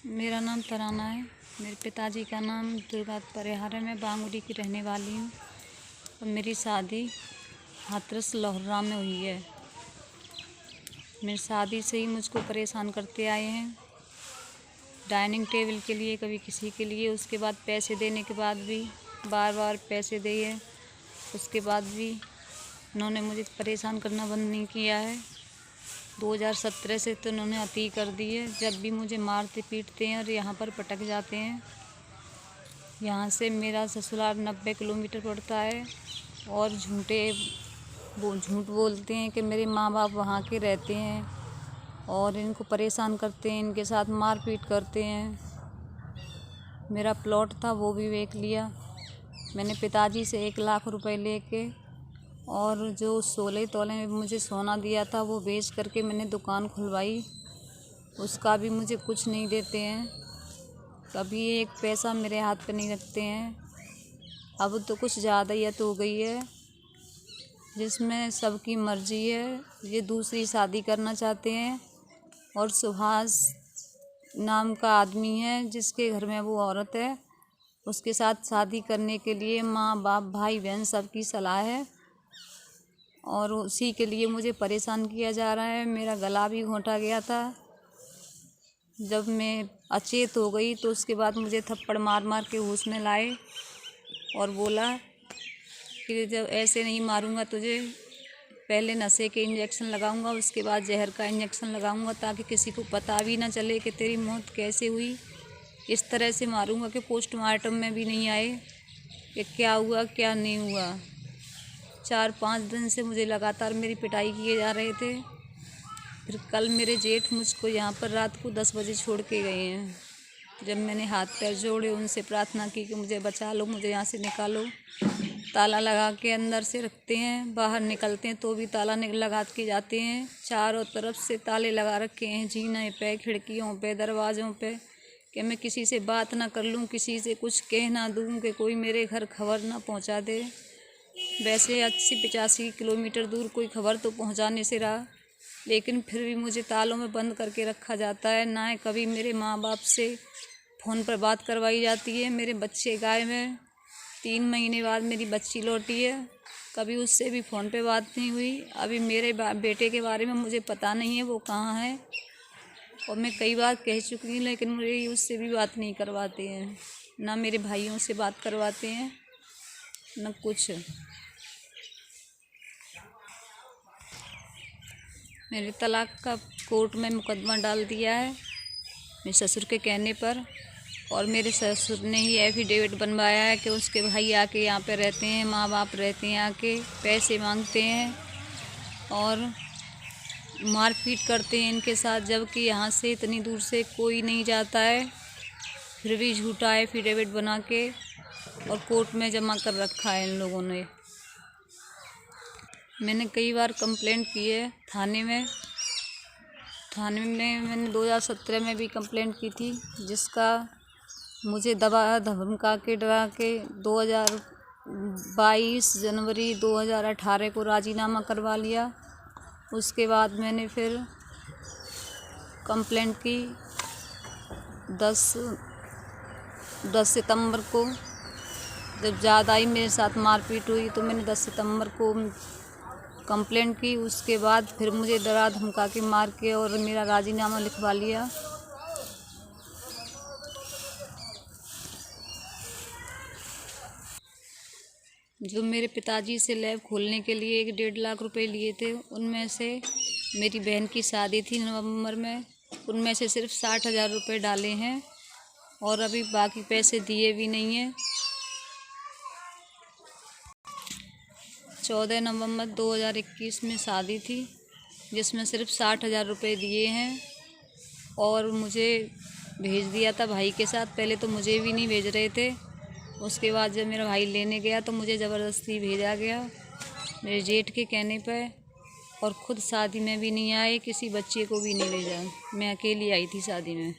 मेरा नाम तराना है। मेरे पिताजी का नाम दुर्गा परिहार है। मैं बांगुड़ी की रहने वाली हूँ और मेरी शादी हाथरस लोहरा में हुई है। मेरी शादी से ही मुझको परेशान करते आए हैं, डाइनिंग टेबल के लिए, कभी किसी के लिए। उसके बाद पैसे देने के बाद भी बार बार पैसे दिए, उसके बाद भी उन्होंने मुझे परेशान करना बंद नहीं किया है। 2017 से तो उन्होंने अति कर दी है। जब भी मुझे मारते पीटते हैं और यहाँ पर पटक जाते हैं। यहाँ से मेरा ससुराल 90 किलोमीटर पड़ता है और झूठ बोलते हैं कि मेरे माँ बाप वहाँ के रहते हैं और इनको परेशान करते हैं, इनके साथ मारपीट करते हैं। मेरा प्लॉट था वो भी बेच लिया मैंने पिताजी से 1 लाख रुपए लेके, और जो 16 तोले में मुझे सोना दिया था वो बेच करके मैंने दुकान खुलवाई। उसका भी मुझे कुछ नहीं देते हैं, कभी एक पैसा मेरे हाथ पे नहीं रखते हैं। अब तो कुछ ज़्यादा ही हो गई है, जिसमें सबकी मर्जी है। ये दूसरी शादी करना चाहते हैं और सुभाष नाम का आदमी है जिसके घर में वो औरत है, उसके साथ शादी करने के लिए माँ बाप भाई बहन सबकी सलाह है और उसी के लिए मुझे परेशान किया जा रहा है। मेरा गला भी घोंटा गया था। जब मैं अचेत हो गई तो उसके बाद मुझे थप्पड़ मार मार के होश में लाए और बोला कि जब ऐसे नहीं मारूंगा तुझे, पहले नशे के इंजेक्शन लगाऊंगा, उसके बाद जहर का इंजेक्शन लगाऊंगा, ताकि किसी को पता भी ना चले कि तेरी मौत कैसे हुई। इस तरह से मारूंगा कि पोस्टमार्टम में भी नहीं आए कि क्या हुआ क्या नहीं हुआ। 4-5 दिन से मुझे लगातार मेरी पिटाई किए जा रहे थे। फिर कल मेरे जेठ मुझको यहाँ पर रात को 10 बजे छोड़ के गए हैं। जब मैंने हाथ पैर जोड़े, उनसे प्रार्थना की कि मुझे बचा लो, मुझे यहाँ से निकालो। ताला लगा के अंदर से रखते हैं, बाहर निकलते हैं तो भी ताला लगा के जाते हैं। चारों तरफ से ताले लगा रखे हैं, जीने पे, खिड़कियों पे, दरवाज़ों पे, कि मैं किसी से बात ना कर लूँ, किसी से कुछ कह ना दूँ, कि कोई मेरे घर खबर ना पहुँचा दे। वैसे 80-85 किलोमीटर दूर कोई खबर तो पहुँचाने से रहा, लेकिन फिर भी मुझे तालों में बंद करके रखा जाता है। ना कभी मेरे माँ बाप से फ़ोन पर बात करवाई जाती है। मेरे बच्चे गायब हैं, 3 महीने बाद मेरी बच्ची लौटी है, कभी उससे भी फ़ोन पे बात नहीं हुई। अभी मेरे बेटे के बारे में मुझे पता नहीं है वो कहाँ है, और मैं कई बार कह चुकी हूँ, लेकिन मुझे उससे भी बात नहीं करवाते हैं। ना मेरे भाइयों से बात करवाते हैं, न कुछ। मेरे तलाक का कोर्ट में मुकदमा डाल दिया है मेरे ससुर के कहने पर, और मेरे ससुर ने ही एफिडेविट बनवाया है कि उसके भाई आके यहाँ पे रहते हैं, माँ बाप रहते हैं, आके पैसे मांगते हैं और मारपीट करते हैं इनके साथ। जबकि यहाँ से इतनी दूर से कोई नहीं जाता है, फिर भी झूठा एफिडेविट बना के और कोर्ट में जमा कर रखा है इन लोगों ने। मैंने कई बार कंप्लेंट की है थाने में मैंने 2017 में भी कंप्लेंट की थी, जिसका मुझे धमका के डरा के 22 जनवरी 2018 को राजीनामा करवा लिया। उसके बाद मैंने फिर कंप्लेंट की 10 सितंबर को। जब ज़्यादा ही मेरे साथ मारपीट हुई तो मैंने 10 सितंबर को कंप्लेंट की। उसके बाद फिर मुझे डरा धमका के मार के और मेरा राजीनामा लिखवा लिया। जो मेरे पिताजी से लैब खोलने के लिए 1-1.5 लाख रुपए लिए थे, उनमें से मेरी बहन की शादी थी नवंबर में, उनमें से सिर्फ 60,000 रुपये डाले हैं और अभी बाकी पैसे दिए भी नहीं हैं। 14 नवंबर 2021 में शादी थी, जिसमें सिर्फ 60,000 रुपये दिए हैं और मुझे भेज दिया था भाई के साथ। पहले तो मुझे भी नहीं भेज रहे थे, उसके बाद जब मेरा भाई लेने गया तो मुझे ज़बरदस्ती भेजा गया मेरे जेठ के कहने पर, और ख़ुद शादी में भी नहीं आए, किसी बच्चे को भी नहीं भेजा। मैं अकेली आई थी शादी में।